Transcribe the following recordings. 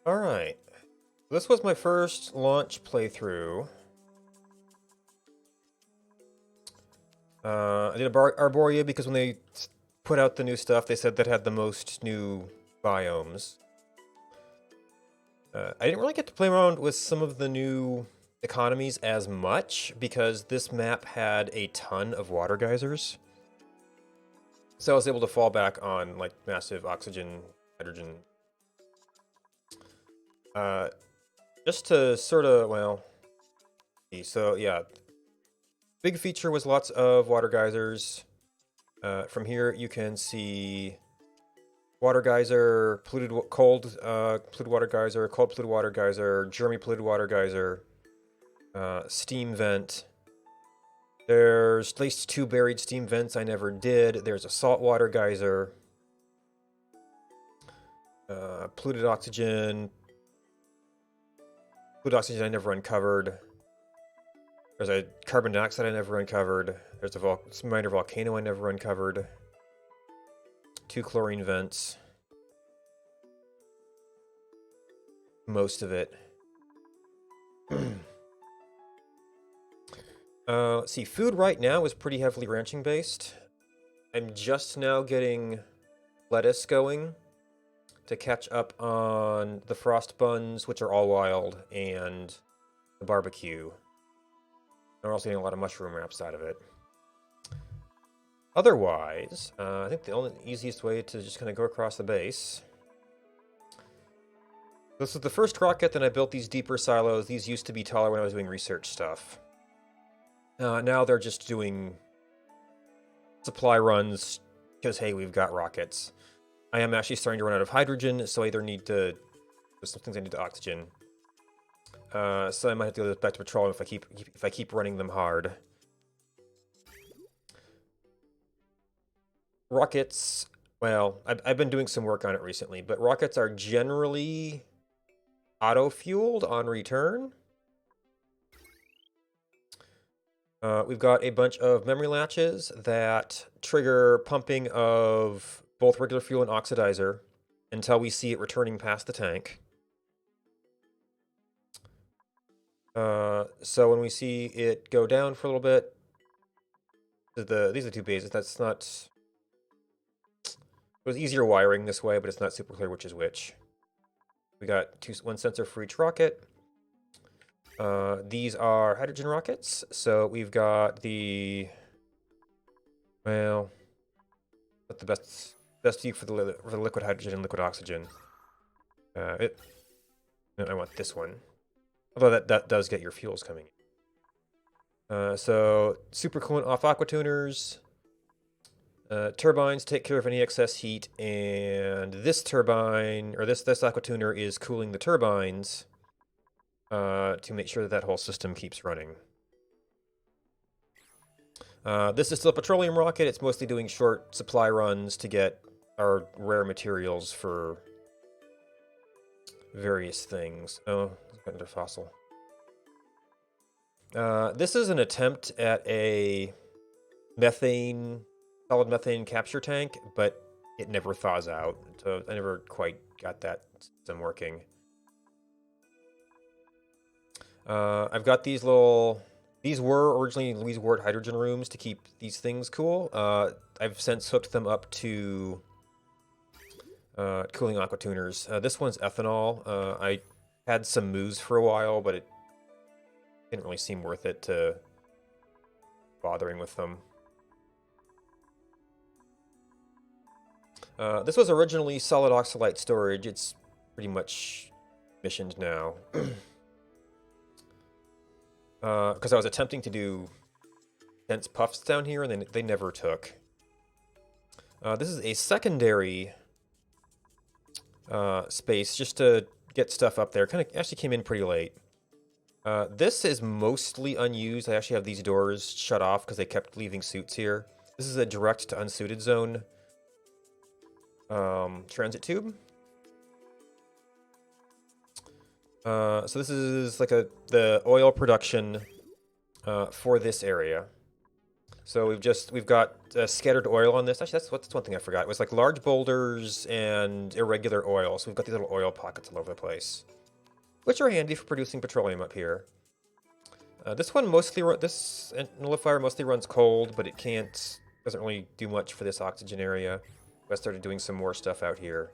Alright. This was my first launch playthrough. I did Arboria because when they put out the new stuff, they said that had the most new biomes. I didn't really get to play around with some of the new economies as much because this map had a ton of water geysers. So I was able to fall back on like massive oxygen, hydrogen. Just to sort of, well, so yeah, big feature was lots of water geysers. From here you can see water geyser, polluted water geyser, cold polluted water geyser, germy polluted water geyser, steam vent. There's at least 2 buried steam vents I never did. There's a saltwater geyser, polluted oxygen I never uncovered. There's a carbon dioxide I never uncovered. There's a minor volcano I never uncovered. 2 chlorine vents. Most of it. Let's see, food right now is pretty heavily ranching based. I'm just now getting lettuce going to catch up on the frost buns, which are all wild, and the barbecue. I'm also getting a lot of mushroom wraps out of it. Otherwise, I think the easiest way to just kind of go across the base. This is the first rocket that I built these deeper silos. These used to be taller when I was doing research stuff. Now they're just doing supply runs because, hey, we've got rockets. I am actually starting to run out of hydrogen, so I either need to... There's some things I need to oxygen. So I might have to go back to petroleum if I keep running them hard. Rockets, well, I've been doing some work on it recently, but rockets are generally auto-fueled on return. We've got a bunch of memory latches that trigger pumping of both regular fuel and oxidizer until we see it returning past the tank. So when we see it go down for a little bit, these are 2 bases. That's not... It was easier wiring this way, but it's not super clear which is which. We got 1 sensor for each rocket. These are hydrogen rockets. So we've got the... Well... What's the best view for the liquid hydrogen and liquid oxygen? No, I want this one. Although that does get your fuels coming in. So, supercoolant off aqua tuners. Turbines take care of any excess heat, and this turbine, or this aqua tuner is cooling the turbines to make sure that whole system keeps running. This is still a petroleum rocket. It's mostly doing short supply runs to get our rare materials for various things. Oh, got another fossil. This is an attempt at a solid methane capture tank, but it never thaws out, so I never quite got that system working. I've got these little... These were originally Louise Ward hydrogen rooms to keep these things cool. I've since hooked them up to cooling aqua tuners. This one's ethanol. I had some moos for a while, but it didn't really seem worth it to bothering with them. This was originally solid oxalite storage. It's pretty much missioned now. Because I was attempting to do dense puffs down here, and they never took. This is a secondary space just to get stuff up there. Kind of actually came in pretty late. This is mostly unused. I actually have these doors shut off because they kept leaving suits here. This is a direct to unsuited zone transit tube. So this is like the oil production for this area. So we've got scattered oil on this. Actually, that's one thing I forgot. It was like large boulders and irregular oil. So we've got these little oil pockets all over the place, which are handy for producing petroleum up here. This nullifier mostly runs cold, but it doesn't really do much for this oxygen area. I started doing some more stuff out here.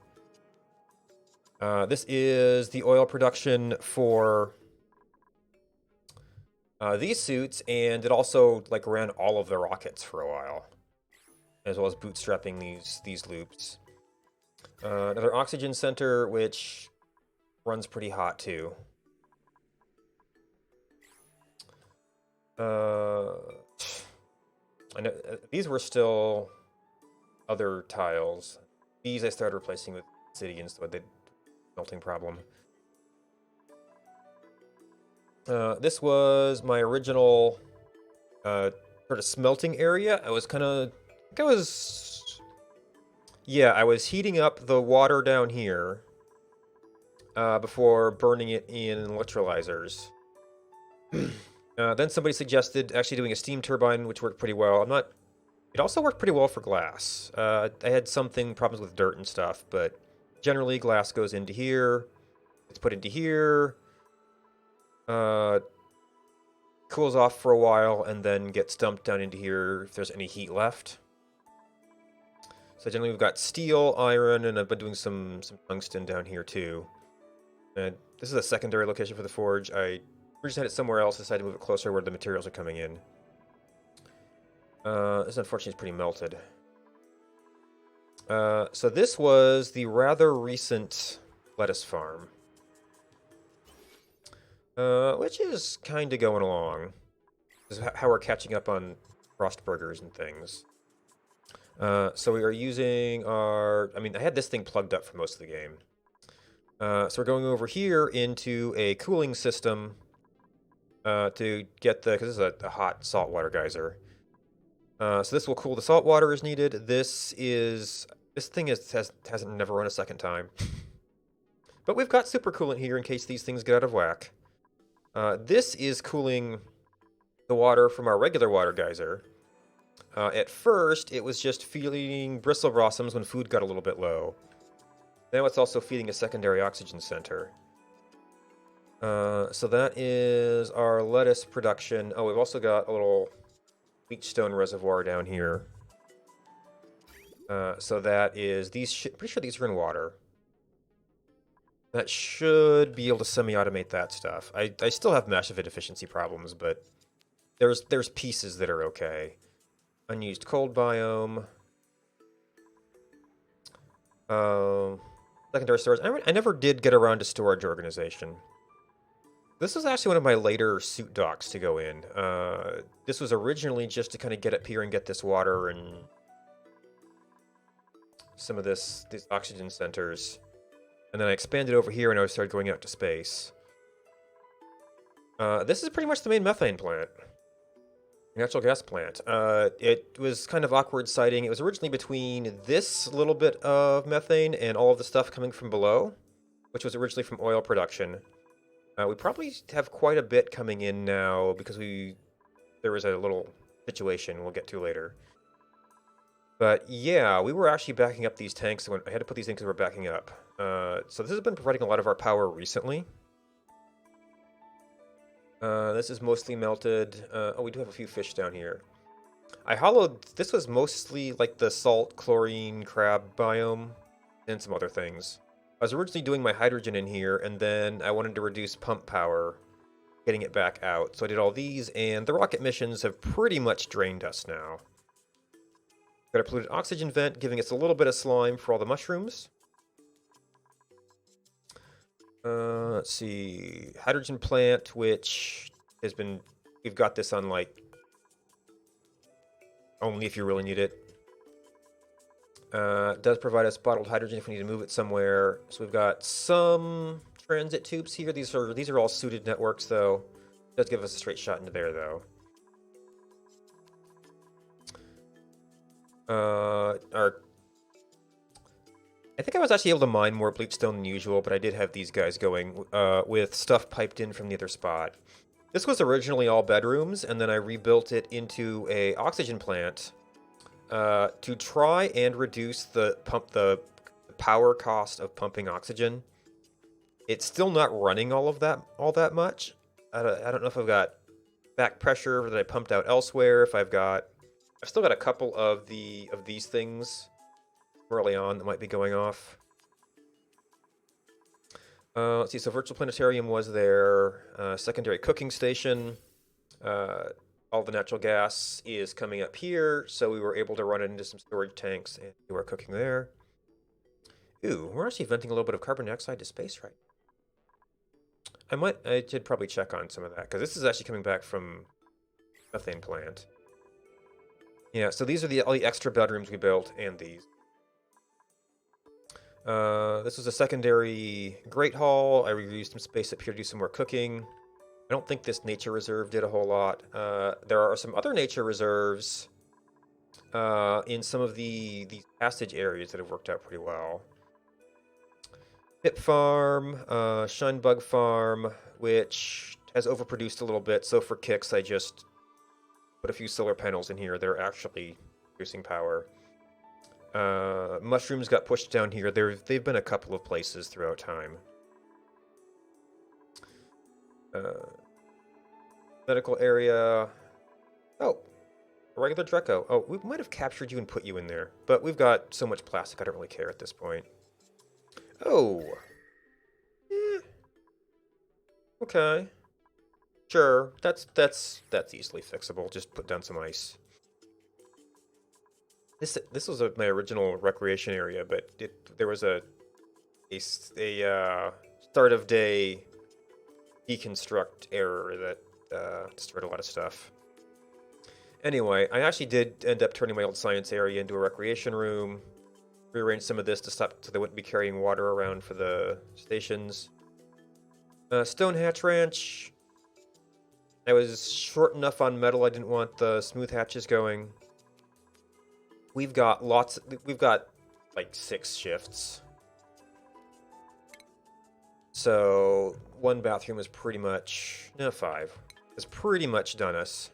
This is the oil production for these suits, and it also like ran all of the rockets for a while, as well as bootstrapping these loops. Another oxygen center, which runs pretty hot too. I know these were still other tiles. These I started replacing with obsidian, so the melting problem. This was my original sort of smelting area. I was heating up the water down here before burning it in electrolyzers. Then somebody suggested actually doing a steam turbine, which worked pretty well. It also worked pretty well for glass. I had problems with dirt and stuff, but generally glass goes into here. It's put into here. Cools off for a while, and then gets dumped down into here if there's any heat left. So generally we've got steel, iron, and I've been doing some tungsten down here too. And this is a secondary location for the forge. I just had it somewhere else, decided to move it closer where the materials are coming in. This unfortunately is pretty melted. So this was the rather recent lettuce farm. Which is kind of going along. This is how we're catching up on frost burgers and things. So we are using I had this thing plugged up for most of the game. So we're going over here into a cooling system to get because this is a hot saltwater geyser. So this will cool the salt water as needed. This thing hasn't never run a second time. But we've got super coolant here in case these things get out of whack. This is cooling the water from our regular water geyser. At first, it was just feeding bristle blossoms when food got a little bit low. Now it's also feeding a secondary oxygen center. So that is our lettuce production. Oh, we've also got a little leachstone reservoir down here. So that is pretty sure these are in water. That should be able to semi-automate that stuff. I still have massive efficiency problems, but there's pieces that are okay. Unused cold biome. Secondary storage. I never did get around to storage organization. This was actually one of my later suit docks to go in. This was originally just to kind of get up here and get this water and some of these oxygen centers. And then I expanded over here and I started going out to space. This is pretty much the main methane plant. Natural gas plant. It was kind of awkward siting. It was originally between this little bit of methane and all of the stuff coming from below, which was originally from oil production. We probably have quite a bit coming in now because there was a little situation we'll get to later. But yeah, we were actually backing up these tanks. I had to put these in because we're backing up. So this has been providing a lot of our power recently. This is mostly melted. Oh, we do have a few fish down here. This was mostly like the salt, chlorine, crab biome, and some other things. I was originally doing my hydrogen in here, and then I wanted to reduce pump power, getting it back out. So I did all these, and the rocket missions have pretty much drained us now. Got a polluted oxygen vent, giving us a little bit of slime for all the mushrooms. Let's see. Hydrogen plant, which we've got this on like only if you really need it. Does provide us bottled hydrogen if we need to move it somewhere. So we've got some transit tubes here. These are all suited networks, though. Does give us a straight shot into there, though. I think I was actually able to mine more bleachstone than usual, but I did have these guys going with stuff piped in from the other spot. This was originally all bedrooms, and then I rebuilt it into a oxygen plant to try and reduce the power cost of pumping oxygen. It's still not running all that much. I don't know if I've got back pressure that I pumped out elsewhere. If I've still got a couple of these things early on that might be going off. Let's see. So virtual planetarium was there. Secondary cooking station. All the natural gas is coming up here, so we were able to run it into some storage tanks and do our cooking there. Ooh, we're actually venting a little bit of carbon dioxide to space right now. I should probably check on some of that, because this is actually coming back from methane plant. Yeah, so these are all the extra bedrooms we built, and these. This was a secondary Great Hall. I reused some space up here to do some more cooking. I don't think this nature reserve did a whole lot. There are some other nature reserves in some of the passage areas that have worked out pretty well. Pit Farm, Shine Bug Farm, which has overproduced a little bit. So for kicks, I just put a few solar panels in here. They're actually producing power. Mushrooms got pushed down here. They've been a couple of places throughout time. Medical area. Oh, a regular Dreco. Oh, we might have captured you and put you in there, but we've got so much plastic I don't really care at this point. Oh. Okay. Sure. That's easily fixable. Just put down some ice. This was my original recreation area, but there was a start of day deconstruct error that destroyed a lot of stuff. Anyway, I actually did end up turning my old science area into a recreation room. Rearranged some of this to stop so they wouldn't be carrying water around for the stations. Stone Hatch Ranch. I was short enough on metal. I didn't want the smooth hatches going. We've got like 6 shifts. So one bathroom is pretty much, no, 5. It's pretty much done us.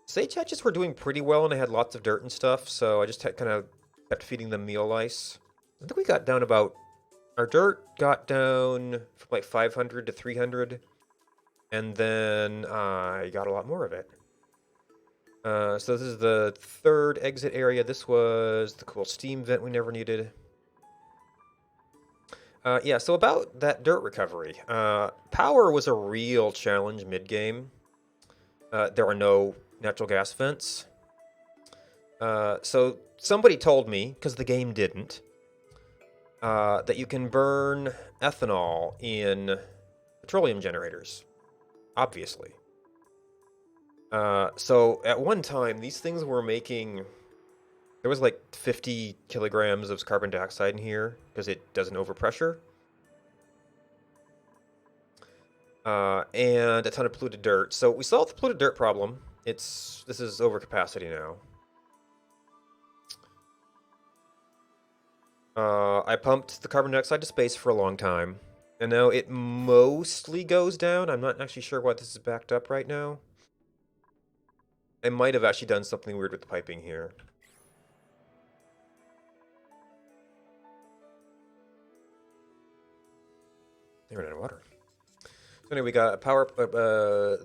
Sage hatches were doing pretty well, and I had lots of dirt and stuff, so I just kind of kept feeding them meal ice. I think we got down about, our dirt got down from like 500 to 300, and then I got a lot more of it. So this is the 3rd exit area. This was the cool steam vent we never needed. Yeah, so about that dirt recovery. Power was a real challenge mid-game. There are no natural gas vents. So somebody told me, because the game didn't, that you can burn ethanol in petroleum generators. Obviously. So at one time, these things were making... There was like 50 kilograms of carbon dioxide in here, because it doesn't overpressure. And a ton of polluted dirt. So we solved the polluted dirt problem. This is overcapacity now. I pumped the carbon dioxide to space for a long time, and now it mostly goes down. I'm not actually sure why this is backed up right now. I might have actually done something weird with the piping here. They ran out of water. So anyway, we got a power,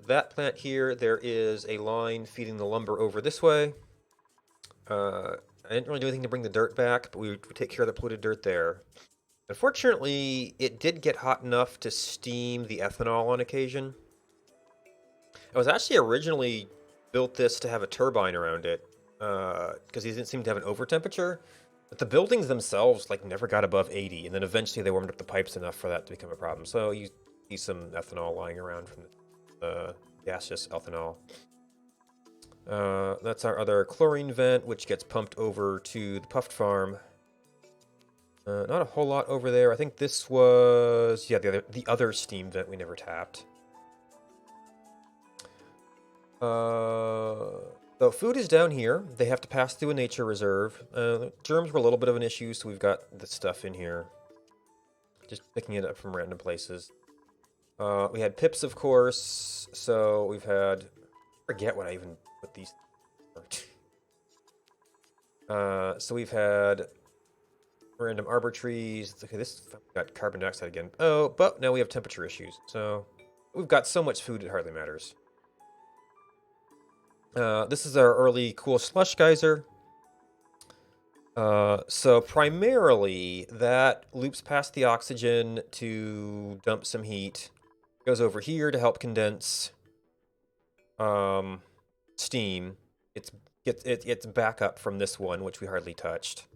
that plant here. There is a line feeding the lumber over this way. I didn't really do anything to bring the dirt back, but we take care of the polluted dirt there. Unfortunately, it did get hot enough to steam the ethanol on occasion. I was actually originally built this to have a turbine around it, because he didn't seem to have an over temperature. But the buildings themselves like never got above 80, and then eventually they warmed up the pipes enough for that to become a problem. So you see some ethanol lying around from the gaseous ethanol. That's our other chlorine vent, which gets pumped over to the puffed farm. Not a whole lot over there. I think this was, yeah, the other steam vent we never tapped. So food is down here. They have to pass through a nature reserve. Germs were a little bit of an issue, so we've got the stuff in here. just picking it up from random places. We had pips, of course. So we've had... I forget what I even put these... so we've had random arbor trees. Okay, this got carbon dioxide again. Oh, but now we have temperature issues. So we've got so much food it hardly matters. This is our early cool slush geyser. So primarily that loops past the oxygen to dump some heat, goes over here to help condense steam. It's back up from this one, which we hardly touched.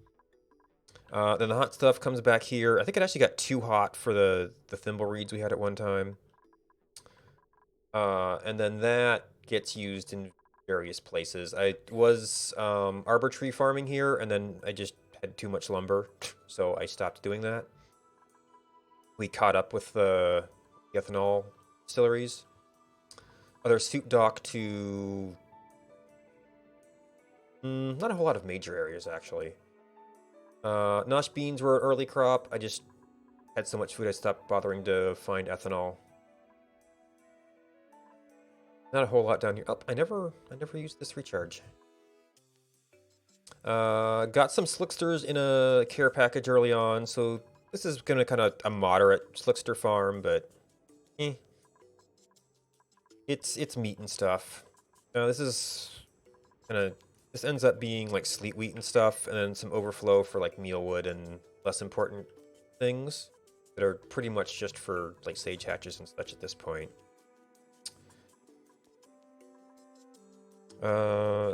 Then the hot stuff comes back here. I think it actually got too hot for the thimble reeds we had at one time. And then that gets used in various places. I was arbor tree farming here, and then I just had too much lumber, so I stopped doing that. We caught up with the ethanol distilleries. Other soup dock to... not a whole lot of major areas, actually. Nosh beans were an early crop. I just had so much food I stopped bothering to find ethanol. Not a whole lot down here. Oh, I never used this recharge. Got some slicksters in a care package early on, so this is gonna kind of a moderate slickster farm, but it's meat and stuff. This ends up being like sleet wheat and stuff, and then some overflow for like mealwood and less important things that are pretty much just for like sage hatches and such at this point.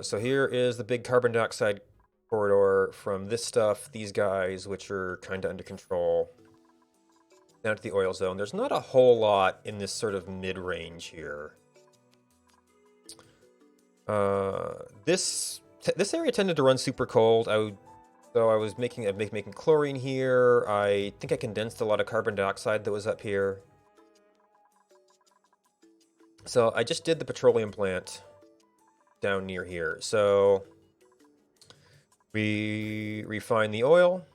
So here is the big carbon dioxide corridor from this stuff, these guys, which are kind of under control, down to the oil zone. There's not a whole lot in this sort of mid-range here. This area tended to run super cold. I was making chlorine here. I think I condensed a lot of carbon dioxide that was up here. So I just did the petroleum plant down near here. So we refine the oil.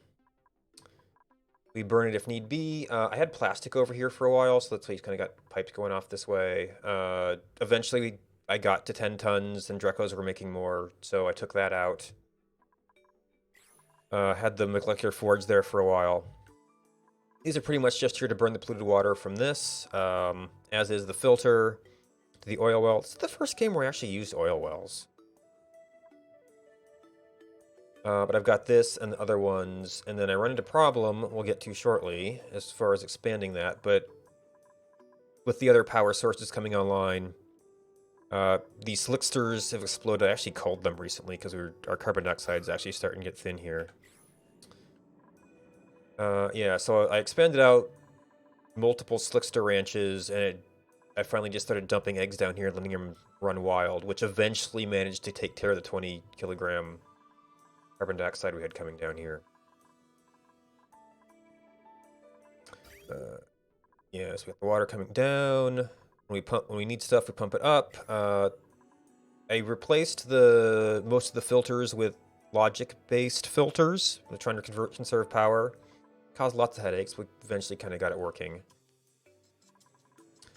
We burn it if need be. I had plastic over here for a while, so that's why you kind of got pipes going off this way. Eventually, I got to 10 tons, and Drecos were making more, so I took that out. Had the molecular forge there for a while. These are pretty much just here to burn the polluted water from this, as is the filter. The oil well. It's the first game where I actually used oil wells. But I've got this and the other ones, and then I run into a problem we'll get to shortly as far as expanding that, but with the other power sources coming online, these slicksters have exploded. I actually culled them recently because our carbon dioxide is actually starting to get thin here. Yeah, so I expanded out multiple slickster ranches, and I finally just started dumping eggs down here and letting them run wild, which eventually managed to take care of the 20 kilogram carbon dioxide we had coming down here. Yeah, so we got the water coming down. When we need stuff, we pump it up. I replaced most of the filters with logic-based filters. We're trying to conserve power. Caused lots of headaches. We eventually kind of got it working.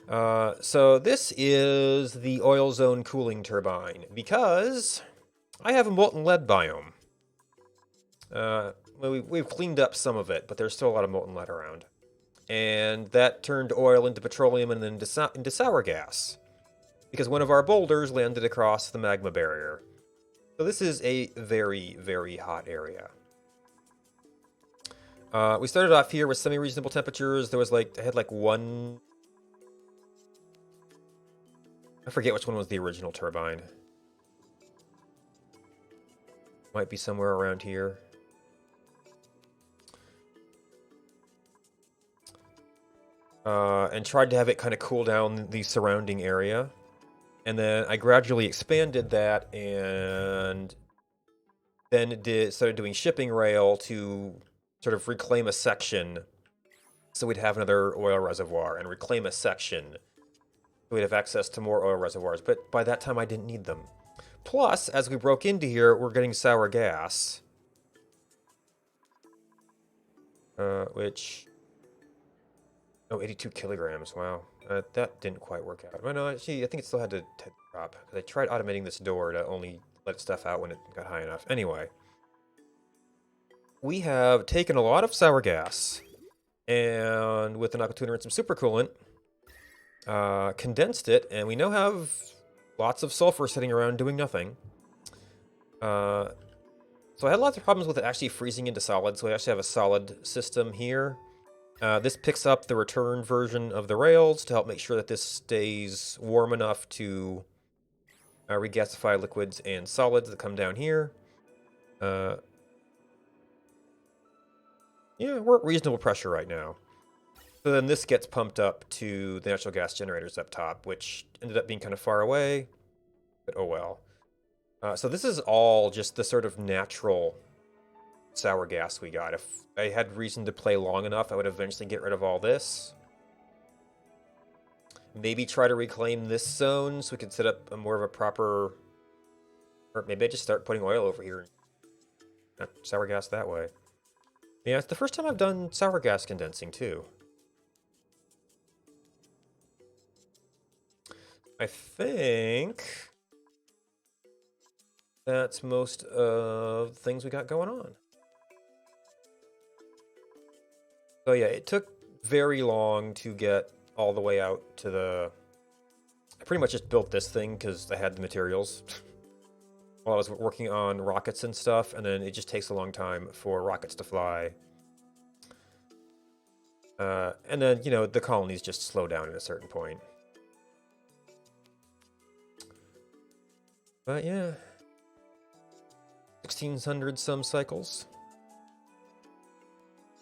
So this is the oil zone cooling turbine, because I have a molten lead biome. We've cleaned up some of it, but there's still a lot of molten lead around. And that turned oil into petroleum and then into sour gas, because one of our boulders landed across the magma barrier. So this is a very, very hot area. We started off here with semi-reasonable temperatures. There was I had one... I forget which one was the original turbine. Might be somewhere around here. And tried to have it kind of cool down the surrounding area. And then I gradually expanded that and then started doing shipping rail to sort of reclaim a section so we'd have another oil reservoir, and reclaim a section so we'd have access to more oil reservoirs. But by that time I didn't need them. Plus, as we broke into here, we're getting sour gas. Which Oh, 82 kilograms. Wow. That didn't quite work out. Well, no, actually, I think it still had to drop. Because I tried automating this door to only let stuff out when it got high enough. Anyway, we have taken a lot of sour gas and with an aquatuner and some supercoolant, condensed it, and we now have lots of sulfur sitting around doing nothing. So I had lots of problems with it actually freezing into solid, so I actually have a solid system here. This picks up the return version of the rails to help make sure that this stays warm enough to regasify liquids and solids that come down here. Yeah, we're at reasonable pressure right now. So then this gets pumped up to the natural gas generators up top, which ended up being kind of far away, but oh well. So this is all just the sort of natural sour gas we got. If I had reason to play long enough, I would eventually get rid of all this. Maybe try to reclaim this zone so we could set up a more of a proper... Or maybe I just start putting oil over here and sour gas that way. Yeah, it's the first time I've done sour gas condensing, too. I think that's most of the things we got going on. So yeah, it took very long to get all the way out to the... I pretty much just built this thing because I had the materials while I was working on rockets and stuff, and then it just takes a long time for rockets to fly. And then, you know, the colonies just slow down at a certain point. But yeah, 1600 some cycles.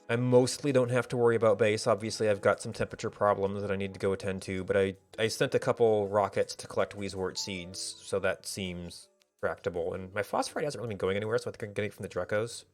I mostly don't have to worry about base. Obviously, I've got some temperature problems that I need to go attend to, but I sent a couple rockets to collect Wheezewort seeds, so that seems tractable. And my phosphorite hasn't really been going anywhere, so I think I'm getting it from the Drecos.